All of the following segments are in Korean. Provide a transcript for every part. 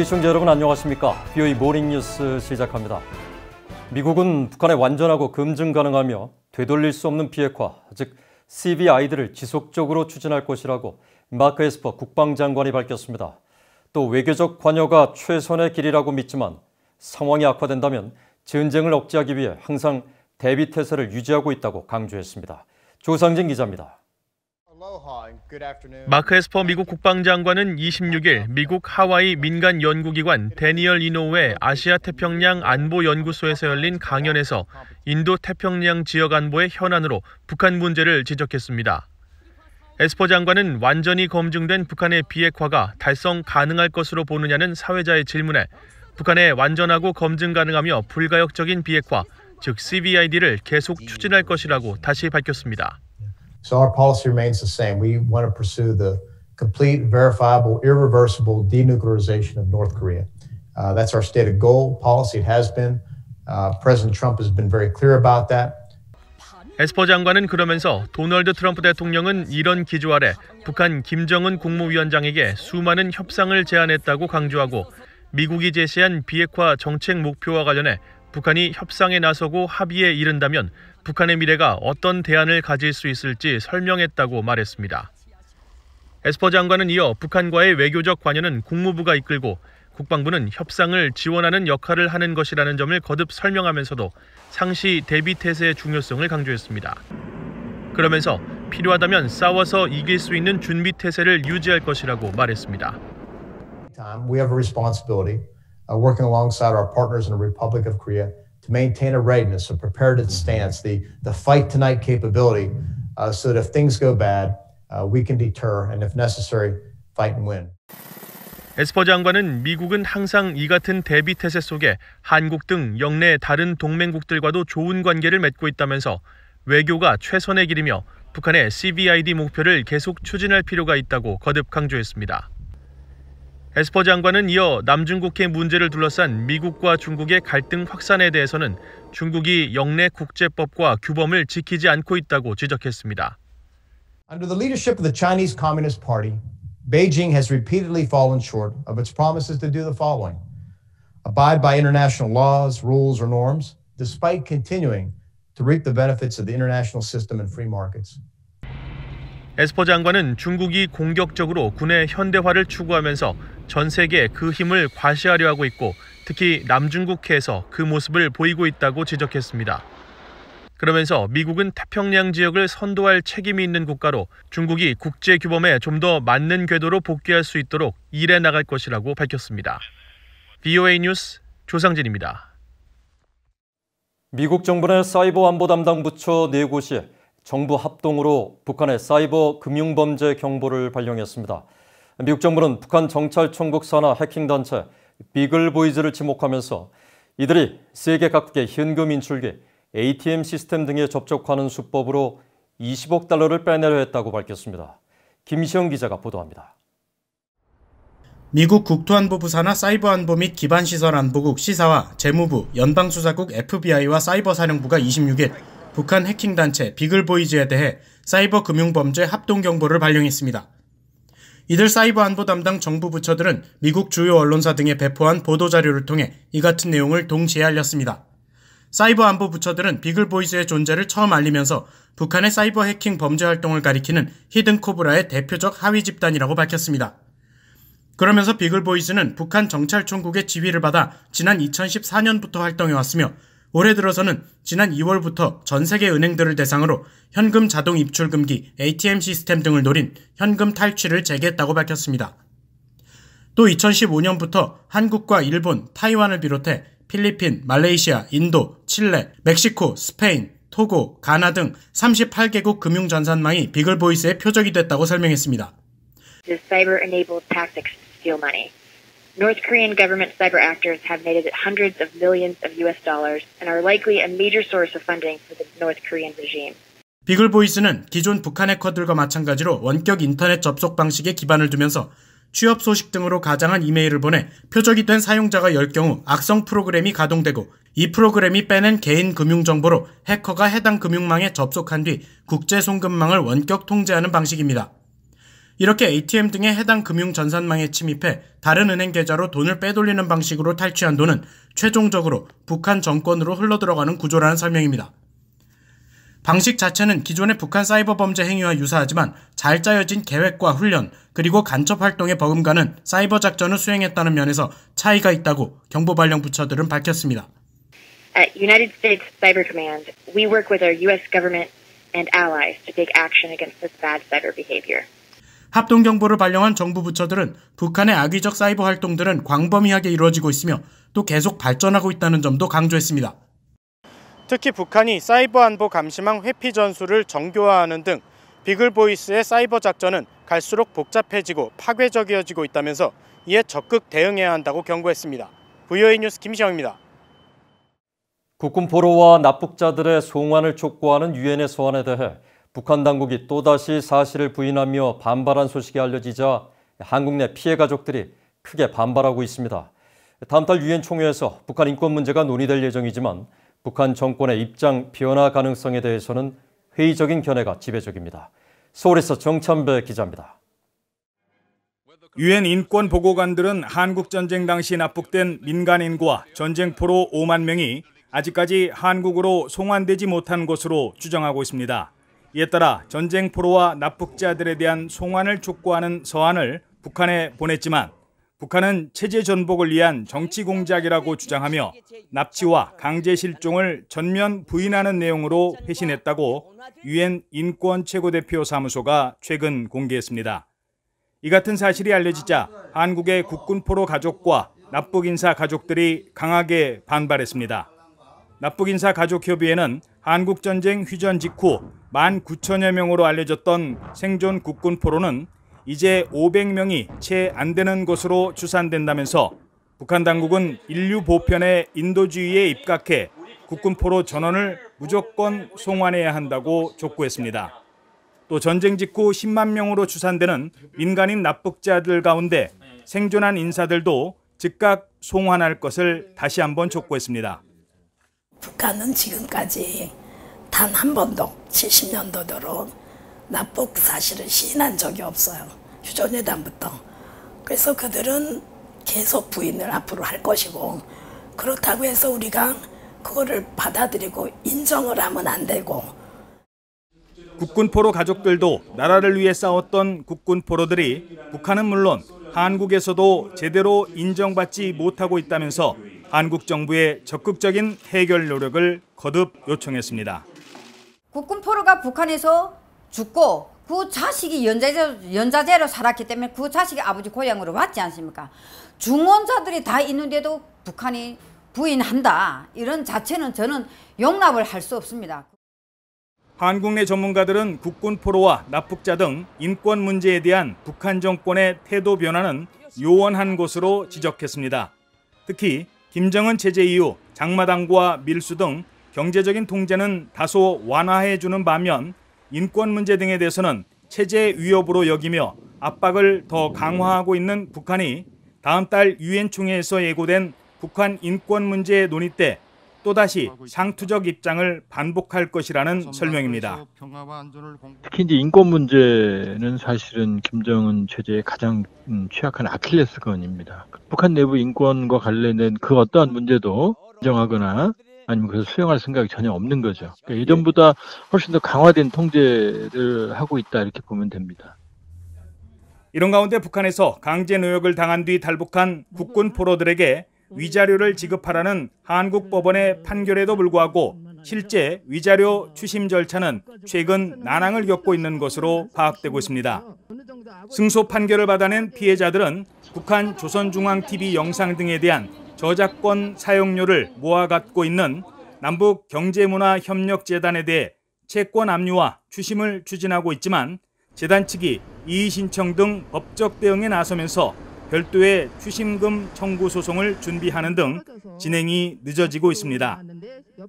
시청자 여러분 안녕하십니까? BOE 모닝뉴스 시작합니다. 미국은 북한에 완전하고 검증 가능하며 되돌릴 수 없는 비핵화, 즉 CVID를 지속적으로 추진할 것이라고 마크 에스퍼 국방장관이 밝혔습니다. 또 외교적 관여가 최선의 길이라고 믿지만 상황이 악화된다면 전쟁을 억제하기 위해 항상 대비태세를 유지하고 있다고 강조했습니다. 조상진 기자입니다. 마크 에스퍼 미국 국방장관은 26일 미국 하와이 민간 연구기관 데니얼 이노우의 아시아 태평양 안보연구소에서 열린 강연에서 인도 태평양 지역 안보의 현안으로 북한 문제를 지적했습니다. 에스퍼 장관은 완전히 검증된 북한의 비핵화가 달성 가능할 것으로 보느냐는 사회자의 질문에 북한의 완전하고 검증 가능하며 불가역적인 비핵화, 즉 CVID를 계속 추진할 것이라고 다시 밝혔습니다. So our policy remains the same. We want to pursue the complete, verifiable, irreversible denuclearization of North Korea. That's our stated goal, policy. It has been. President Trump has been very clear about that. 에스퍼 장관은 그러면서 도널드 트럼프 대통령은 이런 기조 아래 북한 김정은 국무위원장에게 수많은 협상을 제안했다고 강조하고 미국이 제시한 비핵화 정책 목표와 관련해 북한이 협상에 나서고 합의에 이른다면 북한의 미래가 어떤 대안을 가질 수 있을지 설명했다고 말했습니다. 에스퍼 장관은 이어 북한과의 외교적 관여는 국무부가 이끌고 국방부는 협상을 지원하는 역할을 하는 것이라는 점을 거듭 설명하면서도 상시 대비태세의 중요성을 강조했습니다. 그러면서 필요하다면 싸워서 이길 수 있는 준비태세를 유지할 것이라고 말했습니다. We have a responsibility, working alongside our partners in the Republic of Korea, to maintain a readiness, a preparedness stance, the fight tonight capability, so that if things go bad, we can deter and if necessary, fight and win. 에스퍼 장관은 미국은 항상 이 같은 대비태세 속에 한국 등 영내 다른 동맹국들과도 좋은 관계를 맺고 있다면서 외교가 최선의 길이며 북한의 CVID 목표를 계속 추진할 필요가 있다고 거듭 강조했습니다. 에스퍼 장관은 이어 남중국해 문제를 둘러싼 미국과 중국의 갈등 확산에 대해서는 중국이 영내 국제법과 규범을 지키지 않고 있다고 지적했습니다. Under the leadership of the Chinese Communist Party, Beijing has repeatedly fallen short of its promises to do the following: abide by international laws, rules, or norms, despite continuing to reap the benefits of the international system and free markets. 에스퍼 장관은 중국이 공격적으로 군의 현대화를 추구하면서 전 세계에 그 힘을 과시하려 하고 있고 특히 남중국해에서 그 모습을 보이고 있다고 지적했습니다. 그러면서 미국은 태평양 지역을 선도할 책임이 있는 국가로 중국이 국제규범에 좀 더 맞는 궤도로 복귀할 수 있도록 일해 나갈 것이라고 밝혔습니다. BOA 뉴스 조상진입니다. 미국 정부 내 사이버 안보 담당 부처 4곳이 정부 합동으로 북한의 사이버 금융범죄 경보를 발령했습니다. 미국 정부는 북한 정찰총국 산하 해킹단체 비글보이즈를 지목하면서 이들이 세계 각국의 현금 인출기, ATM 시스템 등에 접촉하는 수법으로 20억 달러를 빼내려 했다고 밝혔습니다. 김시영 기자가 보도합니다. 미국 국토안보부 산하 사이버안보 및 기반시설안보국 시사와 재무부, 연방수사국 FBI와 사이버사령부가 26일 북한 해킹단체 비글보이즈에 대해 사이버 금융범죄 합동경보를 발령했습니다. 이들 사이버안보 담당 정부 부처들은 미국 주요 언론사 등에 배포한 보도자료를 통해 이 같은 내용을 동시에 알렸습니다. 사이버 안보 부처들은 비글보이즈의 존재를 처음 알리면서 북한의 사이버 해킹 범죄 활동을 가리키는 히든코브라의 대표적 하위 집단이라고 밝혔습니다. 그러면서 비글보이즈는 북한 정찰총국의 지휘를 받아 지난 2014년부터 활동해왔으며 올해 들어서는 지난 2월부터 전 세계 은행들을 대상으로 현금 자동 입출 금기, ATM 시스템 등을 노린 현금 탈취를 재개했다고 밝혔습니다. 또 2015년부터 한국과 일본, 타이완을 비롯해 필리핀, 말레이시아, 인도, 칠레, 멕시코, 스페인, 토고, 가나 등 38개국 금융전산망이 비글보이스의 표적이 됐다고 설명했습니다. The cyber-enabled tactics to steal money. North Korean government cyber actors have made hundreds of millions of US dollars and are likely a major source of funding for the North Korean regime. 비글보이즈는 기존 북한 해커들과 마찬가지로 원격 인터넷 접속 방식에 기반을 두면서 취업 소식 등으로 가장한 이메일을 보내 표적이 된 사용자가 10경우 악성 프로그램이 가동되고 이 프로그램이 빼낸 개인 금융정보로 해커가 해당 금융망에 접속한 뒤 국제 송금망을 원격 통제하는 방식입니다. 이렇게 ATM 등의 해당 금융 전산망에 침입해 다른 은행 계좌로 돈을 빼돌리는 방식으로 탈취한 돈은 최종적으로 북한 정권으로 흘러들어가는 구조라는 설명입니다. 방식 자체는 기존의 북한 사이버 범죄 행위와 유사하지만 잘 짜여진 계획과 훈련, 그리고 간첩 활동에 버금가는 사이버 작전을 수행했다는 면에서 차이가 있다고 경보발령 부처들은 밝혔습니다. At United States Cyber Command, we work with our U.S. government and allies to take action against this bad cyber behavior. 합동경보를 발령한 정부 부처들은 북한의 악의적 사이버 활동들은 광범위하게 이루어지고 있으며 또 계속 발전하고 있다는 점도 강조했습니다. 특히 북한이 사이버 안보 감시망 회피 전술을 정교화하는 등 비글보이스의 사이버 작전은 갈수록 복잡해지고 파괴적이어지고 있다면서 이에 적극 대응해야 한다고 경고했습니다. VOA 뉴스 김시영입니다. 국군 포로와 납북자들의 송환을 촉구하는 유엔의 소환에 대해 북한 당국이 또다시 사실을 부인하며 반발한 소식이 알려지자 한국 내 피해 가족들이 크게 반발하고 있습니다. 다음 달 유엔 총회에서 북한 인권 문제가 논의될 예정이지만 북한 정권의 입장 변화 가능성에 대해서는 회의적인 견해가 지배적입니다. 서울에서 정찬배 기자입니다. 유엔 인권 보고관들은 한국 전쟁 당시 납북된 민간인과 전쟁 포로 5만 명이 아직까지 한국으로 송환되지 못한 것으로 추정하고 있습니다. 이에 따라 전쟁 포로와 납북자들에 대한 송환을 촉구하는 서한을 북한에 보냈지만 북한은 체제 전복을 위한 정치 공작이라고 주장하며 납치와 강제 실종을 전면 부인하는 내용으로 회신했다고 유엔 인권 최고대표 사무소가 최근 공개했습니다. 이 같은 사실이 알려지자 한국의 국군 포로 가족과 납북 인사 가족들이 강하게 반발했습니다. 납북 인사 가족협의회는 한국 전쟁 휴전 직후 19,000여 명으로 알려졌던 생존 국군 포로는 이제 500명이 채 안 되는 것으로 추산된다면서 북한 당국은 인류 보편의 인도주의에 입각해 국군 포로 전원을 무조건 송환해야 한다고 촉구했습니다. 또 전쟁 직후 10만 명으로 추산되는 민간인 납북자들 가운데 생존한 인사들도 즉각 송환할 것을 다시 한번 촉구했습니다. 북한은 지금까지 단 한 번도 70년도도록 납북 사실을 시인한 적이 없어요. 휴전회담부터. 그래서 그들은 계속 부인을 앞으로 할 것이고, 그렇다고 해서 우리가 그거를 받아들이고 인정을 하면 안 되고. 국군 포로 가족들도 나라를 위해 싸웠던 국군 포로들이 북한은 물론 한국에서도 제대로 인정받지 못하고 있다면서 한국 정부의 적극적인 해결 노력을 거듭 요청했습니다. 국군 포로가 북한에서 죽고 그 자식이 연자제로 살았기 때문에 그 자식이 아버지 고향으로 왔지 않습니까? 중원자들이 다 있는데도 북한이 부인한다. 이런 자체는 저는 용납을 할 수 없습니다. 한국 내 전문가들은 국군 포로와 납북자 등 인권 문제에 대한 북한 정권의 태도 변화는 요원한 것으로 지적했습니다. 특히 김정은 체제 이후 장마당과 밀수 등 경제적인 통제는 다소 완화해주는 반면 인권 문제 등에 대해서는 체제 위협으로 여기며 압박을 더 강화하고 있는 북한이 다음 달 유엔 총회에서 예고된 북한 인권 문제 논의 때 또다시 상투적 입장을 반복할 것이라는 설명입니다. 특히 이제 인권 문제는 사실은 김정은 체제의 가장 취약한 아킬레스건입니다. 북한 내부 인권과 관련된 그 어떠한 문제도 인정하거나 아니면 그래서 수용할 생각이 전혀 없는 거죠. 그러니까 예전보다 훨씬 더 강화된 통제를 하고 있다 이렇게 보면 됩니다. 이런 가운데 북한에서 강제 노역을 당한 뒤 탈북한 국군 포로들에게 위자료를 지급하라는 한국 법원의 판결에도 불구하고 실제 위자료 추심 절차는 최근 난항을 겪고 있는 것으로 파악되고 있습니다. 승소 판결을 받아낸 피해자들은 북한 조선중앙TV 영상 등에 대한 저작권 사용료를 모아 갖고 있는 남북경제문화협력재단에 대해 채권 압류와 추심을 추진하고 있지만 재단 측이 이의 신청 등 법적 대응에 나서면서 별도의 추심금 청구 소송을 준비하는 등 진행이 늦어지고 있습니다.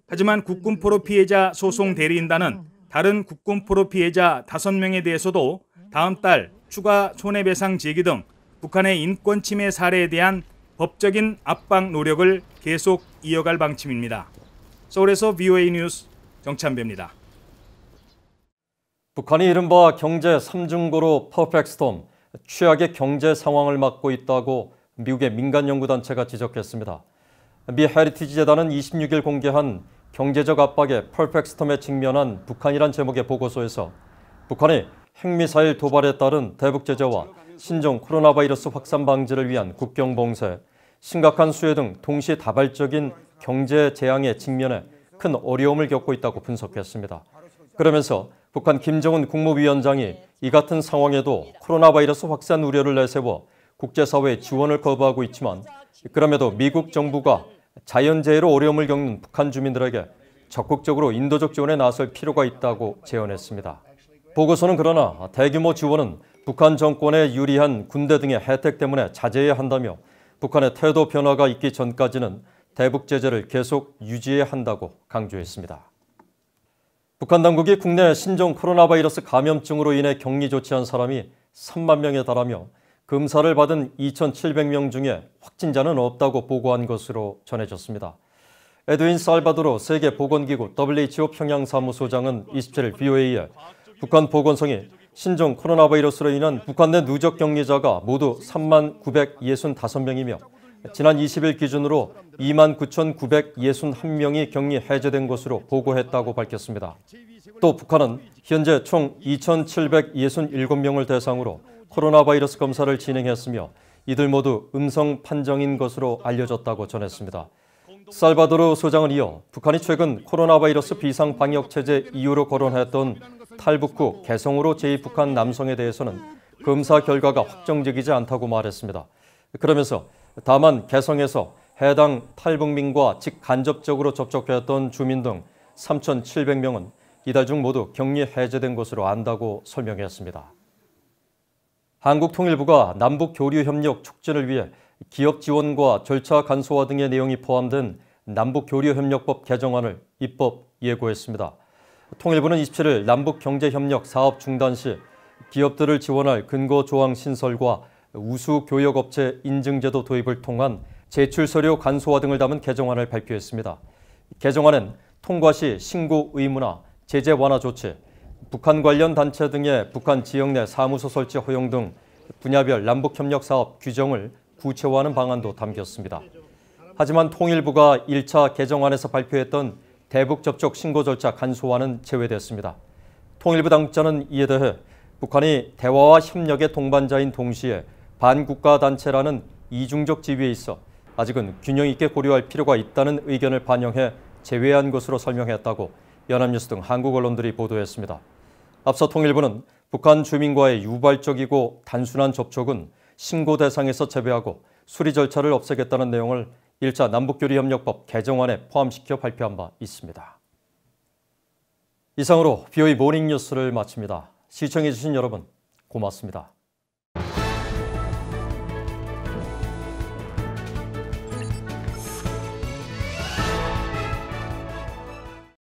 하지만 국군포로 피해자 소송 대리인단은 다른 국군포로 피해자 5명에 대해서도 다음 달 추가 손해배상 제기 등 북한의 인권 침해 사례에 대한 법적인 압박 노력을 계속 이어갈 방침입니다. 서울에서 VOA 뉴스 정찬배입니다. 북한이 이른바 경제 3중고로 퍼펙트 스톰, 최악의 경제 상황을 맞고 있다고 미국의 민간연구단체가 지적했습니다. 미 헤리티지 재단은 26일 공개한 경제적 압박의 퍼펙트 스톰에 직면한 북한이란 제목의 보고서에서 북한이 핵미사일 도발에 따른 대북 제재와 신종 코로나 바이러스 확산 방지를 위한 국경 봉쇄, 심각한 수해 등 동시다발적인 경제 재앙에 직면해 큰 어려움을 겪고 있다고 분석했습니다. 그러면서 북한 김정은 국무위원장이 이 같은 상황에도 코로나 바이러스 확산 우려를 내세워 국제사회의 지원을 거부하고 있지만 그럼에도 미국 정부가 자연재해로 어려움을 겪는 북한 주민들에게 적극적으로 인도적 지원에 나설 필요가 있다고 제언했습니다. 보고서는 그러나 대규모 지원은 북한 정권에 유리한 군대 등의 혜택 때문에 자제해야 한다며 북한의 태도 변화가 있기 전까지는 대북 제재를 계속 유지해야 한다고 강조했습니다. 북한 당국이 국내 신종 코로나 바이러스 감염증으로 인해 격리 조치한 사람이 3만 명에 달하며 검사를 받은 2,700명 중에 확진자는 없다고 보고한 것으로 전해졌습니다. 에드윈 살바도르 세계보건기구 WHO 평양사무소장은 27일 VOA에 북한 보건성이 신종 코로나 바이러스로 인한 북한 내 누적 격리자가 모두 3만 965명이며 지난 20일 기준으로 2만 9,961명이 격리 해제된 것으로 보고했다고 밝혔습니다. 또 북한은 현재 총 2,767명을 대상으로 코로나 바이러스 검사를 진행했으며 이들 모두 음성 판정인 것으로 알려졌다고 전했습니다. 살바도르 소장은 이어 북한이 최근 코로나 바이러스 비상 방역 체제 이유로 거론했던 탈북 후 개성으로 재입국한 남성에 대해서는 검사 결과가 확정적이지 않다고 말했습니다. 그러면서 다만 개성에서 해당 탈북민과 직간접적으로 접촉했던 주민 등 3,700명은 이달 중 모두 격리 해제된 것으로 안다고 설명했습니다. 한국통일부가 남북교류협력 촉진을 위해 기업 지원과 절차 간소화 등의 내용이 포함된 남북교류협력법 개정안을 입법 예고했습니다. 통일부는 27일 남북경제협력 사업 중단 시 기업들을 지원할 근거조항 신설과 우수교역업체 인증제도 도입을 통한 제출서류 간소화 등을 담은 개정안을 발표했습니다. 개정안은 통과 시 신고 의무나 제재 완화 조치, 북한 관련 단체 등의 북한 지역 내 사무소 설치 허용 등 분야별 남북협력 사업 규정을 구체화하는 방안도 담겼습니다. 하지만 통일부가 1차 개정안에서 발표했던 대북 접촉 신고 절차 간소화는 제외됐습니다. 통일부 당국자는 이에 대해 북한이 대화와 협력의 동반자인 동시에 반국가 단체라는 이중적 지위에 있어 아직은 균형 있게 고려할 필요가 있다는 의견을 반영해 제외한 것으로 설명했다고 연합뉴스 등 한국 언론들이 보도했습니다. 앞서 통일부는 북한 주민과의 유발적이고 단순한 접촉은 신고 대상에서 제외하고 수리 절차를 없애겠다는 내용을 1차 남북교류협력법 개정안에 포함시켜 발표한 바 있습니다. 이상으로 VOA 모닝뉴스를 마칩니다. 시청해주신 여러분 고맙습니다.